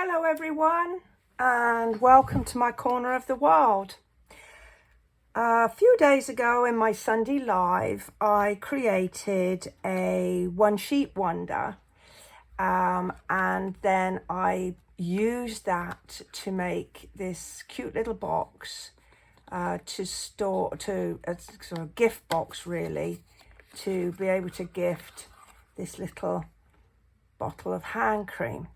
Hello everyone, and welcome to my corner of the world. A few days ago in my Sunday live, I created a one sheet wonder, and then I used that to make this cute little box to store, to a sort of gift box really, to be able to gift this little bottle of hand cream.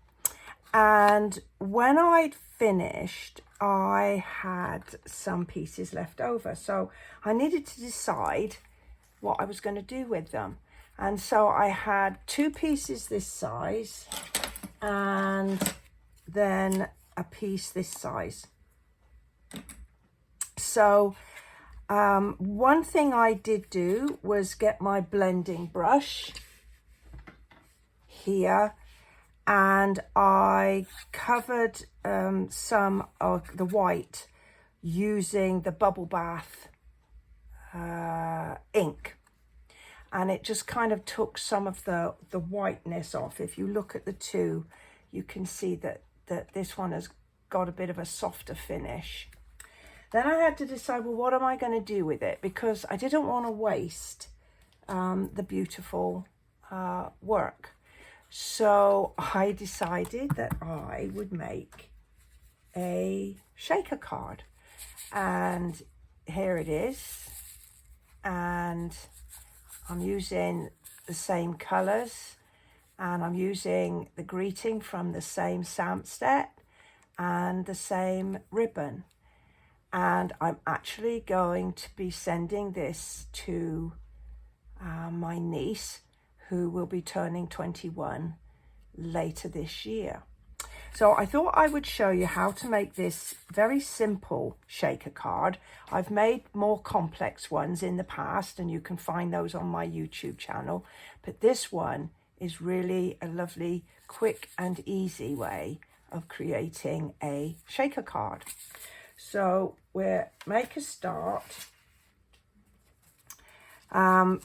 And when I'd finished, I had some pieces left over. So I needed to decide what I was going to do with them. And so I had two pieces this size and then a piece this size. So one thing I did do was get my blending brush here, and I covered some of the white using the bubble bath ink, and it just kind of took some of the whiteness off. If you look at the two, you can see that this one has got a bit of a softer finish. Then I had to decide, well, what am I going to do with it? Because I didn't want to waste the beautiful work. So I decided that I would make a shaker card, and here it is, and I'm using the same colors, and I'm using the greeting from the same stamp set and the same ribbon, and I'm actually going to be sending this to my niece, who will be turning 21 later this year. So I thought I would show you how to make this very simple shaker card. I've made more complex ones in the past, and you can find those on my YouTube channel. But this one is really a lovely, quick and easy way of creating a shaker card. So we'll make a start.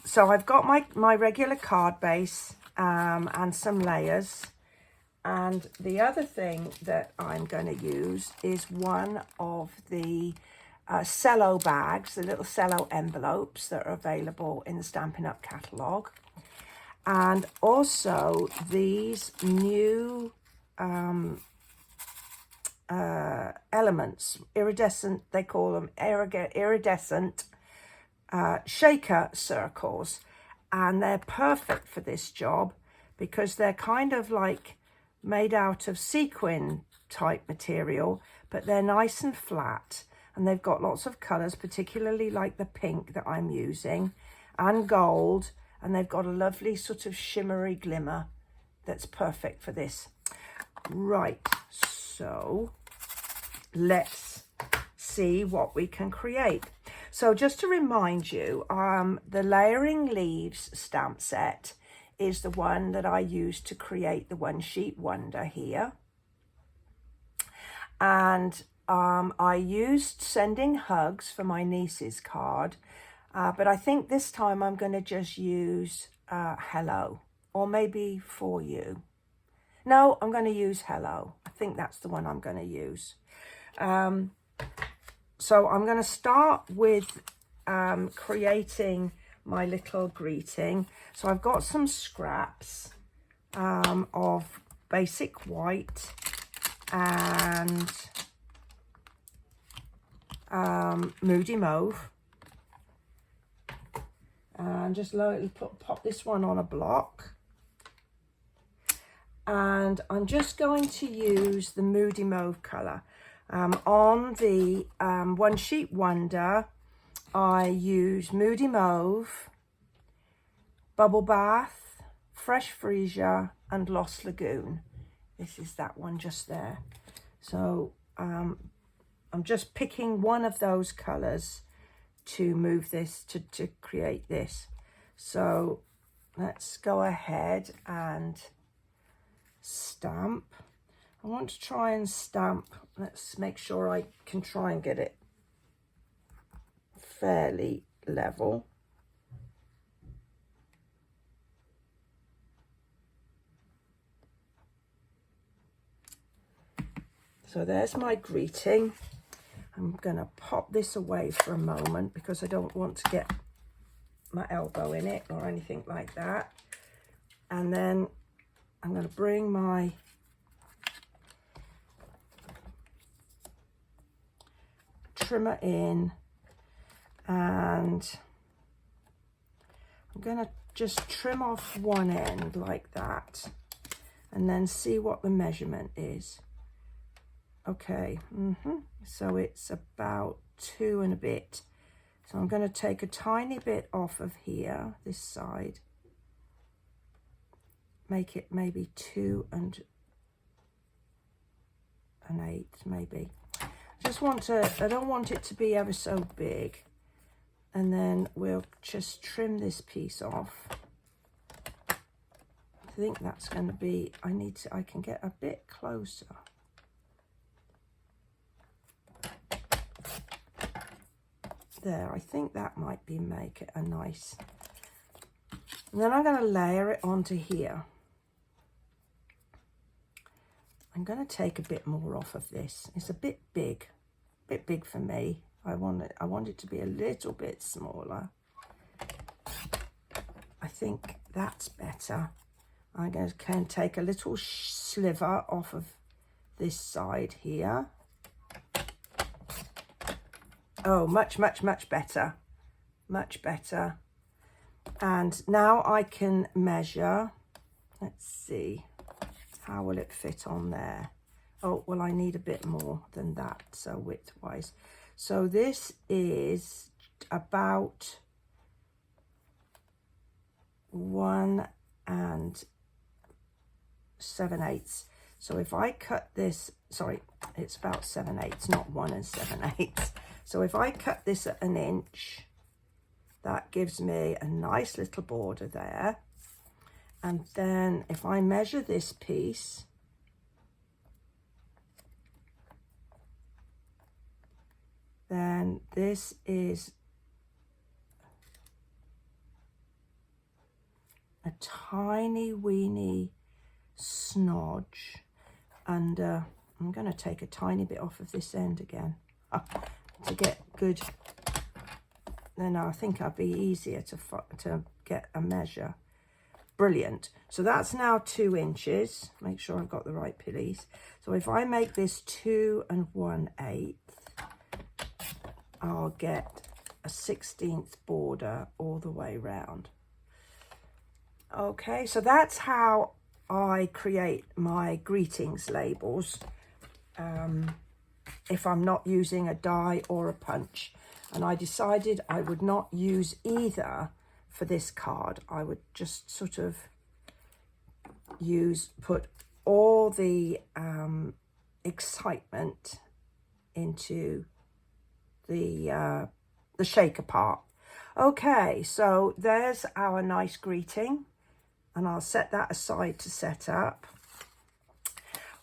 So I've got my regular card base and some layers, and the other thing that I'm going to use is one of the cello bags, the little cello envelopes that are available in the Stampin' Up catalogue, and also these new elements, iridescent, they call them iridescent shaker circles, and they're perfect for this job because they're kind of like made out of sequin type material, but they're nice and flat, and they've got lots of colors, particularly like the pink that I'm using, and gold, and they've got a lovely sort of shimmery glimmer that's perfect for this. Right, so let's see what we can create. So just to remind you, the Layering Leaves stamp set is the one that I used to create the one sheet wonder here. And I used Sending Hugs for my niece's card, but I think this time I'm going to just use Hello, or maybe For You. No, I'm going to use Hello. I think that's the one I'm going to use. So I'm going to start with creating my little greeting. So I've got some scraps of basic white and Moody Mauve. And just lightly pop this one on a block. And I'm just going to use the Moody Mauve colour. On the One Sheet Wonder, I use Moody Mauve, Bubble Bath, Fresh Freesia, and Lost Lagoon. This is that one just there. So I'm just picking one of those colours to move this, to create this. So let's go ahead and stamp. I want to try and stamp. Let's make sure I can try and get it fairly level. So there's my greeting. I'm going to pop this away for a moment because I don't want to get my elbow in it or anything like that. And then I'm going to bring my trimmer in, and I'm going to just trim off one end like that and then see what the measurement is. Okay, so it's about 2 and a bit. So I'm going to take a tiny bit off of here, this side, make it maybe 2 and an 1/8 maybe. I don't want it to be ever so big. And then we'll just trim this piece off. I think that's going to be, I can get a bit closer. There, I think that might be make it a nice. And then I'm going to layer it onto here. I'm going to take a bit more off of this. It's a bit big for me. I want it to be a little bit smaller. I think that's better. I'm going to can take a little sliver off of this side here. Oh, much better. Much better. And now I can measure. Let's see. How will it fit on there? Oh, well, I need a bit more than that, so width-wise. So this is about 1 7/8. So if I cut this, sorry, it's about 7/8, not 1 7/8. So if I cut this at 1 inch, that gives me a nice little border there. And then if I measure this piece, then this is a tiny weeny snodge. And I'm going to take a tiny bit off of this end again to get good. Then I think I'll be easier to get a measure. Brilliant. So that's now 2 inches. Make sure I've got the right piece. So if I make this 2 1/8, I'll get a 16th border all the way round. Okay, so that's how I create my greetings labels if I'm not using a die or a punch. And I decided I would not use either for this card. I would just sort of put all the excitement into the shaker part. Okay, so there's our nice greeting, and I'll set that aside to set up.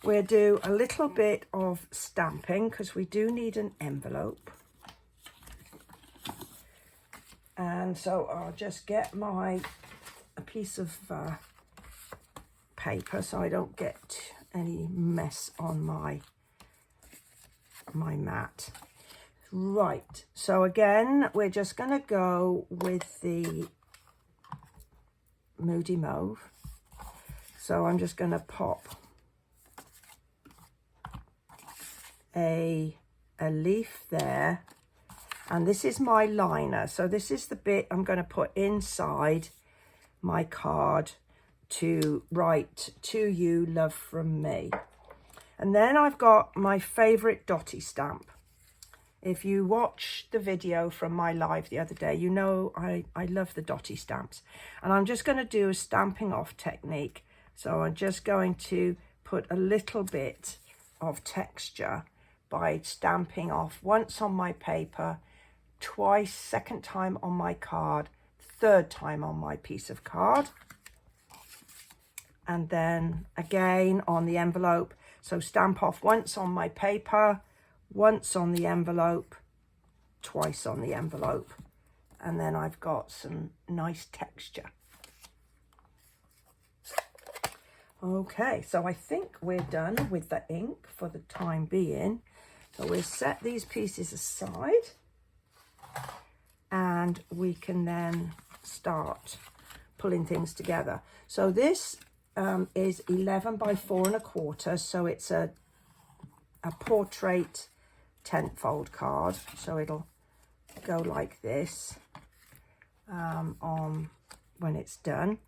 We'll do a little bit of stamping because we do need an envelope. And so I'll just get a piece of paper so I don't get any mess on my mat. Right, so again, we're just going to go with the Moody Mauve. So I'm just going to pop a leaf there. And this is my liner. So this is the bit I'm going to put inside my card to write "To you, love from me." And then I've got my favorite dotty stamp. If you watched the video from my live the other day, you know I love the dotty stamps. And I'm just going to do a stamping off technique. So I'm just going to put a little bit of texture by stamping off once on my paper, twice, second time on my card, third time on my piece of card, and then again on the envelope. So stamp off once on my paper, once on the envelope, twice on the envelope, and then I've got some nice texture. Okay, so I think we're done with the ink for the time being. So we'll set these pieces aside and we can then start pulling things together. So this is 11 by 4 1/4, so it's a portrait 10th fold card. So it'll go like this on when it's done.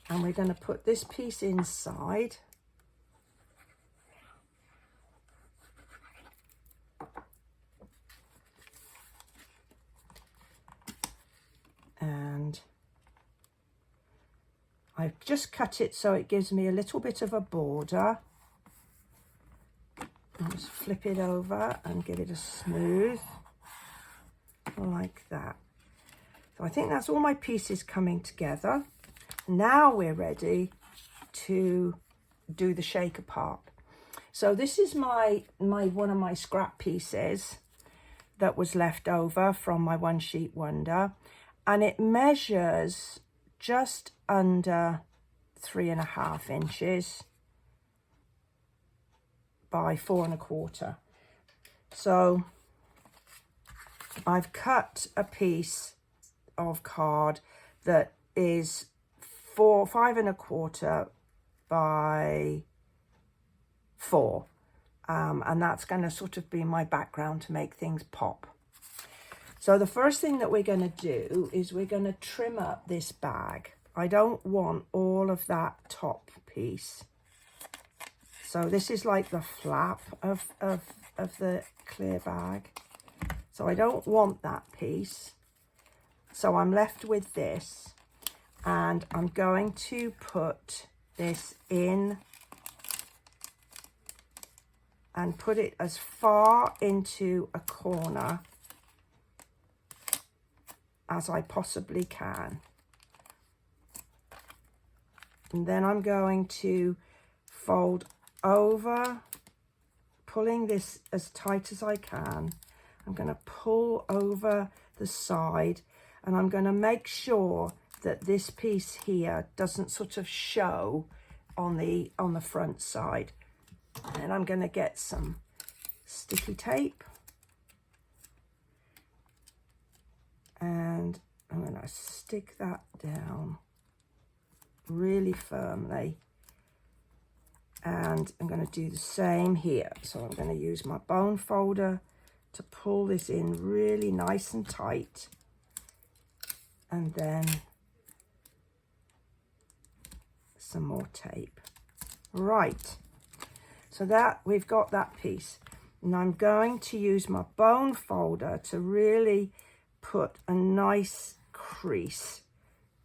And we're going to put this piece inside. And I've just cut it so it gives me a little bit of a border. I'll just flip it over and give it a smooth, like that. So I think that's all my pieces coming together. Now we're ready to do the shaker part. So this is one of my scrap pieces that was left over from my One Sheet Wonder, and it measures just under 3.5 inches by 4 1/4. So I've cut a piece of card that is 5 1/4 by 4, and that's going to sort of be my background to make things pop. So the first thing that we're going to do is we're going to trim up this bag. I don't want all of that top piece. So this is like the flap of the clear bag. So I don't want that piece. So I'm left with this, and I'm going to put this in and put it as far into a corner as I possibly can. And then I'm going to fold over, pulling this as tight as I can. I'm going to pull over the side, and I'm going to make sure that this piece here doesn't sort of show on the front side. And I'm going to get some sticky tape, and I'm going to stick that down really firmly. And I'm going to do the same here. So I'm going to use my bone folder to pull this in really nice and tight, and then some more tape. Right, so that we've got that piece, and I'm going to use my bone folder to really put a nice crease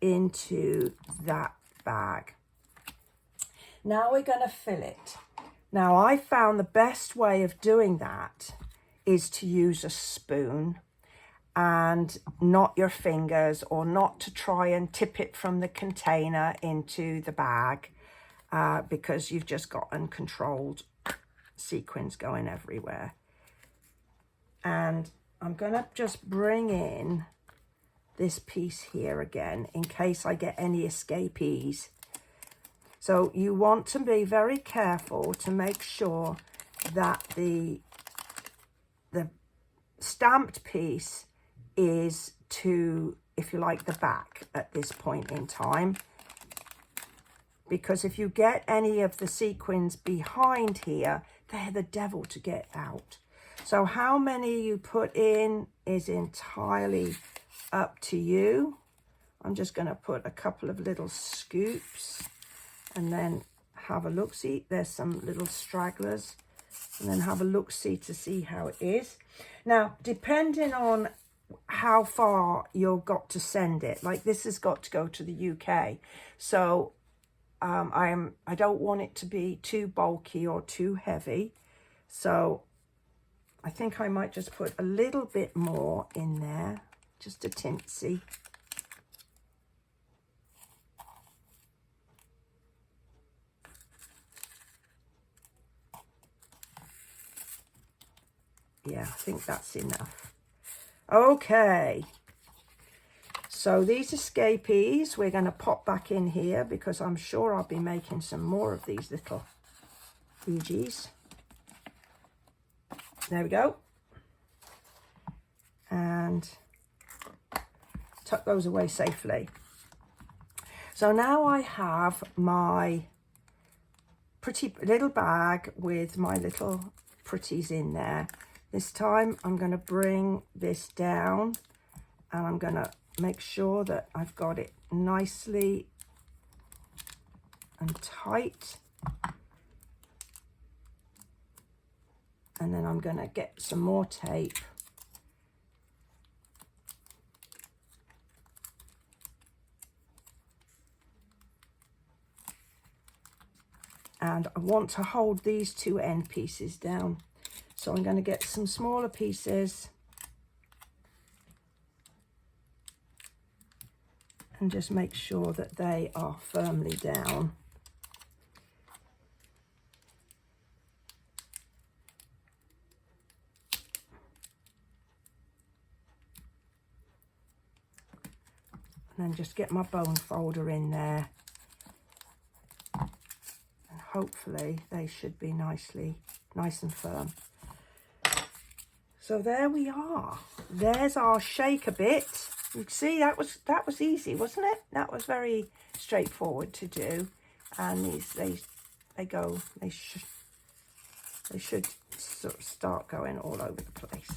into that bag. Now we're going to fill it. Now I found the best way of doing that is to use a spoon and not your fingers, or not to try and tip it from the container into the bag, because you've just got uncontrolled sequins going everywhere. And I'm going to just bring in this piece here again in case I get any escapees. So you want to be very careful to make sure that the stamped piece is to, if you like, the back at this point in time, because if you get any of the sequins behind here, they're the devil to get out. So how many you put in is entirely up to you. I'm just going to put a couple of little scoops and then have a look-see. There's some little stragglers, and then have a look-see to see how it is. Now, depending on how far you've got to send it, like this has got to go to the UK, so I don't want it to be too bulky or too heavy, so I think I might just put a little bit more in there, just a tinsy. Yeah, I think that's enough. Okay, So these escapees, we're going to pop back in here because I'm sure I'll be making some more of these little Ouija's. There we go. And tuck those away safely. So now I have my pretty little bag with my little pretties in there. This time I'm going to bring this down and I'm going to make sure that I've got it nicely and tight. And then I'm going to get some more tape. And I want to hold these two end pieces down. So I'm going to get some smaller pieces and just make sure that they are firmly down. And then just get my bone folder in there. And hopefully they should be nice and firm. So there we are. There's our shaker bit. You see, that was easy, wasn't it? That was very straightforward to do. And these they should sort of start going all over the place.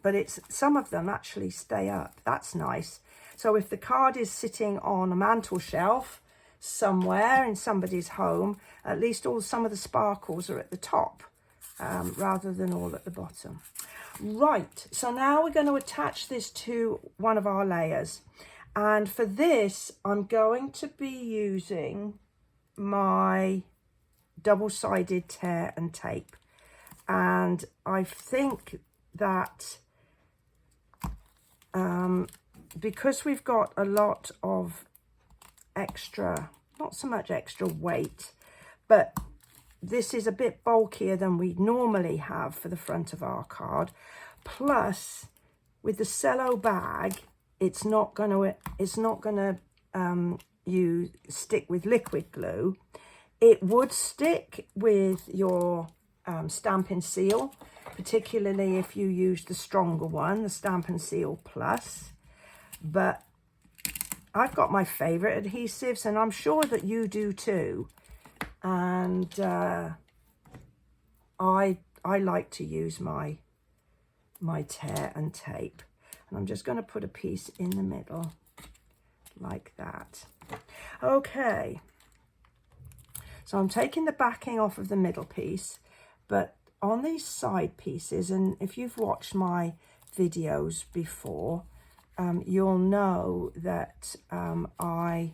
But some of them actually stay up. That's nice. So if the card is sitting on a mantel shelf somewhere in somebody's home, at least some of the sparkles are at the top rather than all at the bottom. Right, so now we're going to attach this to one of our layers. And for this, I'm going to be using my double-sided tear and tape. And I think that because we've got a lot of extra, not so much extra weight, but this is a bit bulkier than we normally have for the front of our card. Plus, with the cello bag, it's not gonna stick with liquid glue. It would stick with your Stampin' Seal, particularly if you use the stronger one, the Stampin' Seal Plus. But I've got my favourite adhesives, and I'm sure that you do too. And I like to use my tear and tape. And I'm just going to put a piece in the middle like that. Okay. So I'm taking the backing off of the middle piece, but on these side pieces, and if you've watched my videos before, you'll know that I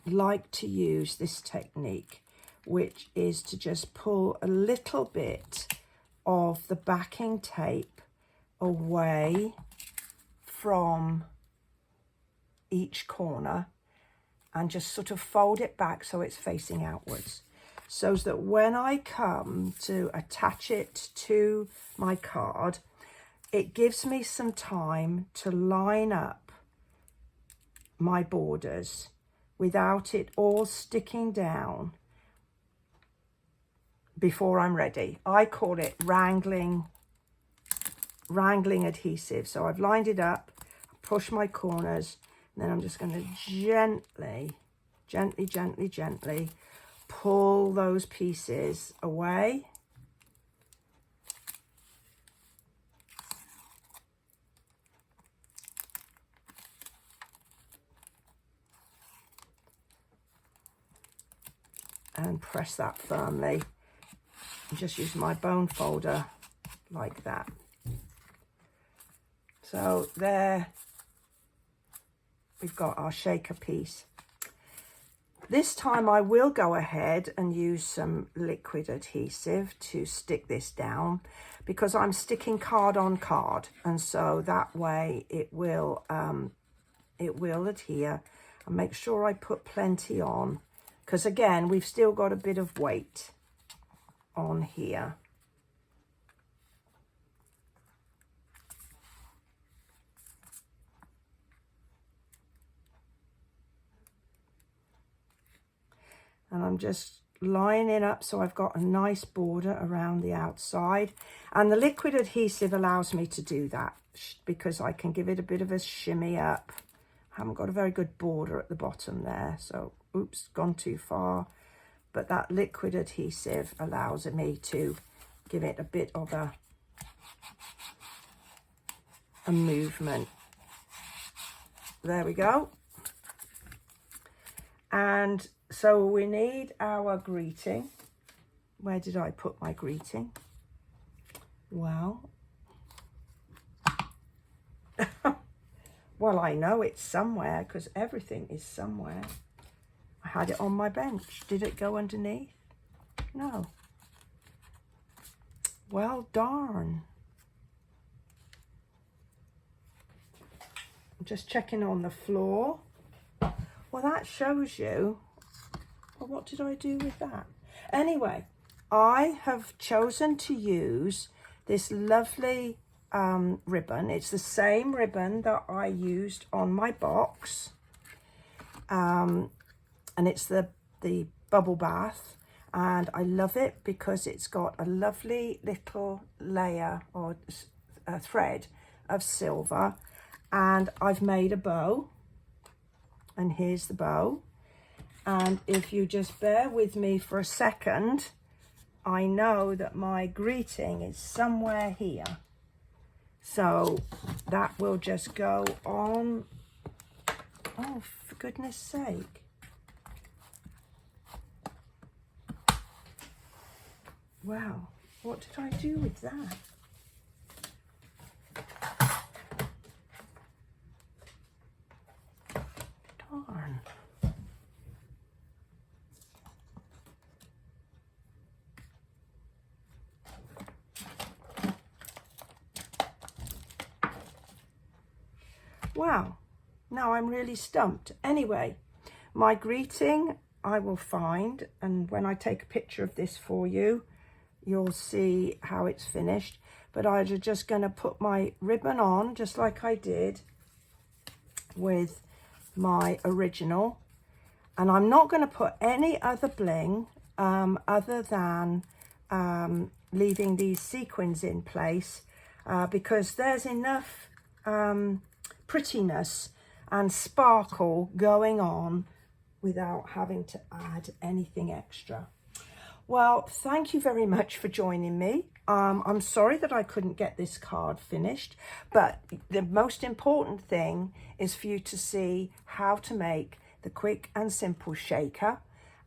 like to use this technique, which is to just pull a little bit of the backing tape away from each corner and just sort of fold it back so it's facing outwards, so that when I come to attach it to my card, it gives me some time to line up my borders without it all sticking down before I'm ready. I call it wrangling adhesive. So I've lined it up, push my corners, and then I'm just going to gently pull those pieces away. And press that firmly. And just use my bone folder like that. So there we've got our shaker piece. This time I will go ahead and use some liquid adhesive to stick this down, because I'm sticking card on card, and so that way it will adhere. And make sure I put plenty on, because again, we've still got a bit of weight on here. and I'm just lining up so I've got a nice border around the outside. And the liquid adhesive allows me to do that because I can give it a bit of a shimmy up. I haven't got a very good border at the bottom there, so oops, gone too far. But that liquid adhesive allows me to give it a bit of a movement. There we go. And so we need our greeting. Where did I put my greeting? Well, well, I know it's somewhere because everything is somewhere. I had it on my bench. Did it go underneath? No. Well, darn. I'm just checking on the floor. Well, that shows you. Well, what did I do with that? Anyway, I have chosen to use this lovely ribbon. It's the same ribbon that I used on my box. And it's the bubble bath. And I love it because it's got a lovely little layer or a thread of silver. And I've made a bow. And here's the bow. And if you just bear with me for a second, I know that my greeting is somewhere here. So that will just go on. Oh, for goodness sake. Wow, what did I do with that? Darn. Wow, now I'm really stumped. Anyway, my greeting I will find, and when I take a picture of this for you, you'll see how it's finished. But I'm just going to put my ribbon on, just like I did with my original. And I'm not going to put any other bling other than leaving these sequins in place because there's enough prettiness and sparkle going on without having to add anything extra. Well, thank you very much for joining me. I'm sorry that I couldn't get this card finished, but the most important thing is for you to see how to make the quick and simple shaker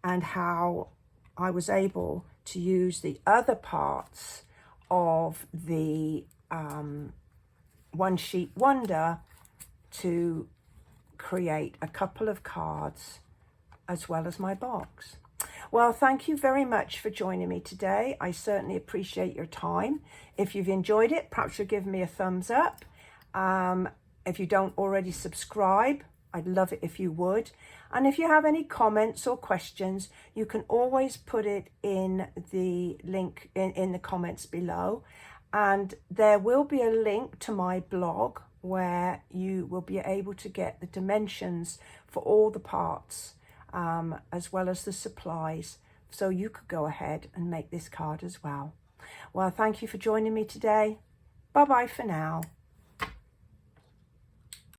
and how I was able to use the other parts of the One Sheet Wonder to create a couple of cards as well as my box. Well, thank you very much for joining me today. I certainly appreciate your time. If you've enjoyed it, perhaps you'll give me a thumbs up. If you don't already subscribe, I'd love it if you would. And if you have any comments or questions, you can always put it in the link in the comments below. And there will be a link to my blog where you will be able to get the dimensions for all the parts as well as the supplies, so you could go ahead and make this card as well. Well, thank you for joining me today. Bye bye for now.